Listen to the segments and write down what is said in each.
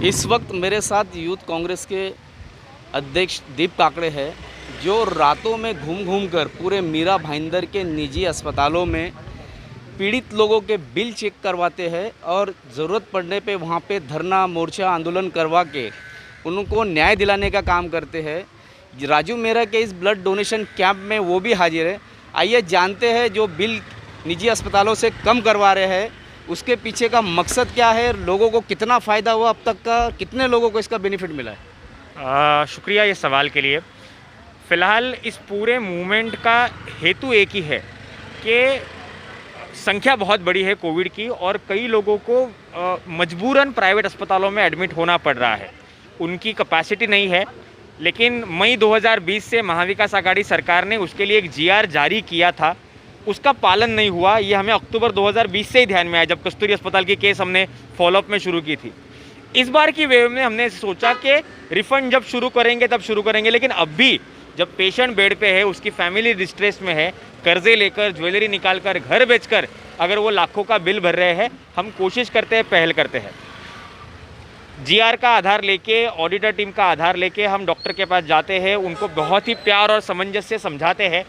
इस वक्त मेरे साथ यूथ कांग्रेस के अध्यक्ष दीप काकड़े हैं, जो रातों में घूम घूम कर पूरे मीरा भाईंदर के निजी अस्पतालों में पीड़ित लोगों के बिल चेक करवाते हैं और ज़रूरत पड़ने पे वहाँ पे धरना मोर्चा आंदोलन करवा के उनको न्याय दिलाने का काम करते हैं। राजू मेहरा के इस ब्लड डोनेशन कैंप में वो भी हाजिर है। आइए जानते हैं जो बिल निजी अस्पतालों से कम करवा रहे हैं उसके पीछे का मकसद क्या है, लोगों को कितना फ़ायदा हुआ अब तक का, कितने लोगों को इसका बेनिफिट मिला है। शुक्रिया ये सवाल के लिए। फ़िलहाल इस पूरे मूवमेंट का हेतु एक ही है कि संख्या बहुत बड़ी है कोविड की और कई लोगों को मजबूरन प्राइवेट अस्पतालों में एडमिट होना पड़ रहा है। उनकी कैपेसिटी नहीं है, लेकिन मई 2020 से महाविकास आघाड़ी सरकार ने उसके लिए एक जीआर जारी किया था, उसका पालन नहीं हुआ। ये हमें अक्टूबर 2020 से ही ध्यान में आया जब कस्तूरी अस्पताल की केस हमने फॉलोअप में शुरू की थी। इस बार की वेव में हमने सोचा कि रिफंड जब शुरू करेंगे तब शुरू करेंगे, लेकिन अब भी जब पेशेंट बेड पे है, उसकी फैमिली डिस्ट्रेस में है, कर्जे लेकर ज्वेलरी निकाल कर घर बेचकर अगर वो लाखों का बिल भर रहे हैं, हम कोशिश करते हैं, पहल करते हैं। जीआर का आधार लेके, ऑडिटर टीम का आधार लेके हम डॉक्टर के पास जाते हैं, उनको बहुत ही प्यार और सामंजस्य से समझाते हैं।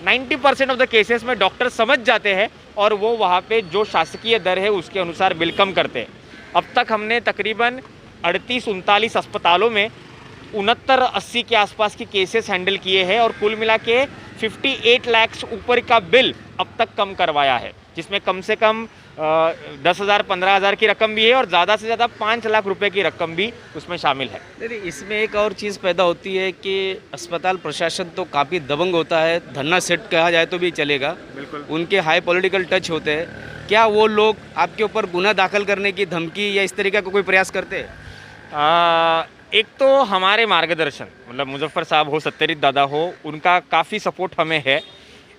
90% ऑफ द केसेस में डॉक्टर समझ जाते हैं और वो वहाँ पे जो शासकीय दर है उसके अनुसार बिल कम करते हैं। अब तक हमने तकरीबन 38-39 अस्पतालों में 69-80 के आसपास की केसेस हैंडल किए हैं और कुल मिला के 58 लाख ऊपर का बिल अब तक कम करवाया है, जिसमें कम से कम 10,000 15,000 की रकम भी है और ज़्यादा से ज़्यादा 5 लाख रुपए की रकम भी उसमें शामिल है। नहीं, इसमें एक और चीज़ पैदा होती है कि अस्पताल प्रशासन तो काफ़ी दबंग होता है, धन्ना सेट कहा जाए तो भी चलेगा। बिल्कुल, उनके हाई पॉलिटिकल टच होते हैं। क्या वो लोग आपके ऊपर गुनाह दाखिल करने की धमकी या इस तरीके का कोई प्रयास करते हैं? एक तो हमारे मार्गदर्शन, मतलब मुजफ्फर साहब हो, सत्याजीत दादा हो, उनका काफ़ी सपोर्ट हमें है।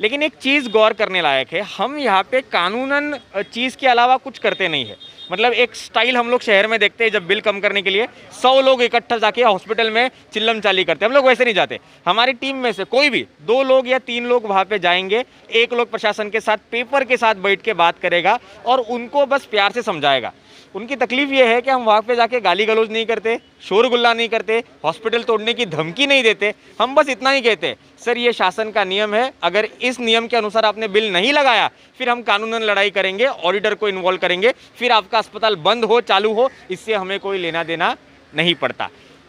लेकिन एक चीज़ गौर करने लायक है, हम यहाँ पे कानूनन चीज़ के अलावा कुछ करते नहीं है। मतलब एक स्टाइल हम लोग शहर में देखते हैं, जब बिल कम करने के लिए 100 लोग इकट्ठा जाके हॉस्पिटल में चिल्लम चाली करते हैं, हम लोग वैसे नहीं जाते। हमारी टीम में से कोई भी 2 लोग या 3 लोग वहाँ पे जाएंगे, 1 लोग प्रशासन के साथ पेपर के साथ बैठ के बात करेगा और उनको बस प्यार से समझाएगा। उनकी तकलीफ ये है कि हम वहाँ पे जाके गाली गलौज नहीं करते, शोर गुल्ला नहीं करते, हॉस्पिटल तोड़ने की धमकी नहीं देते। हम बस इतना ही कहते, सर ये शासन का नियम है, अगर इस नियम के अनुसार आपने बिल नहीं लगाया फिर हम कानूनन लड़ाई करेंगे, ऑडिटर को इन्वॉल्व करेंगे, फिर आपका अस्पताल बंद हो चालू हो, इससे हमें कोई लेना देना नहीं पड़ता।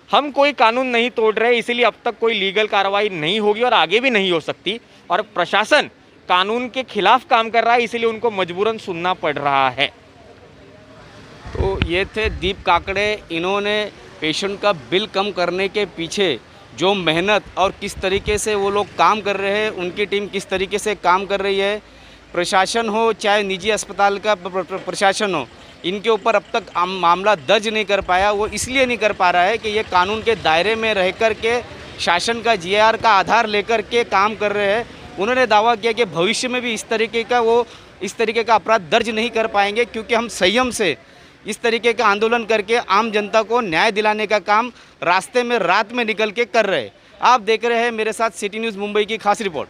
हम कोई कानून नहीं तोड़ रहे, इसीलिए अब तक कोई लीगल कार्रवाई नहीं होगी और आगे भी नहीं हो सकती। और प्रशासन कानून के खिलाफ काम कर रहा है, इसीलिए उनको मजबूरन सुनना पड़ रहा है। तो ये थे दीप काकड़े। इन्होंने पेशेंट का बिल कम करने के पीछे जो मेहनत और किस तरीके से वो लोग काम कर रहे हैं, उनकी टीम किस तरीके से काम कर रही है, प्रशासन हो चाहे निजी अस्पताल का प्रशासन हो, इनके ऊपर अब तक मामला दर्ज नहीं कर पाया। वो इसलिए नहीं कर पा रहा है कि ये कानून के दायरे में रह कर के शासन का जीआर का आधार लेकर के काम कर रहे हैं। उन्होंने दावा किया कि भविष्य में भी इस तरीके का अपराध दर्ज नहीं कर पाएंगे, क्योंकि हम संयम से इस तरीके का आंदोलन करके आम जनता को न्याय दिलाने का काम रास्ते में रात में निकल के कर रहे हैं। आप देख रहे हैं मेरे साथ सिटी न्यूज़ मुंबई की खास रिपोर्ट।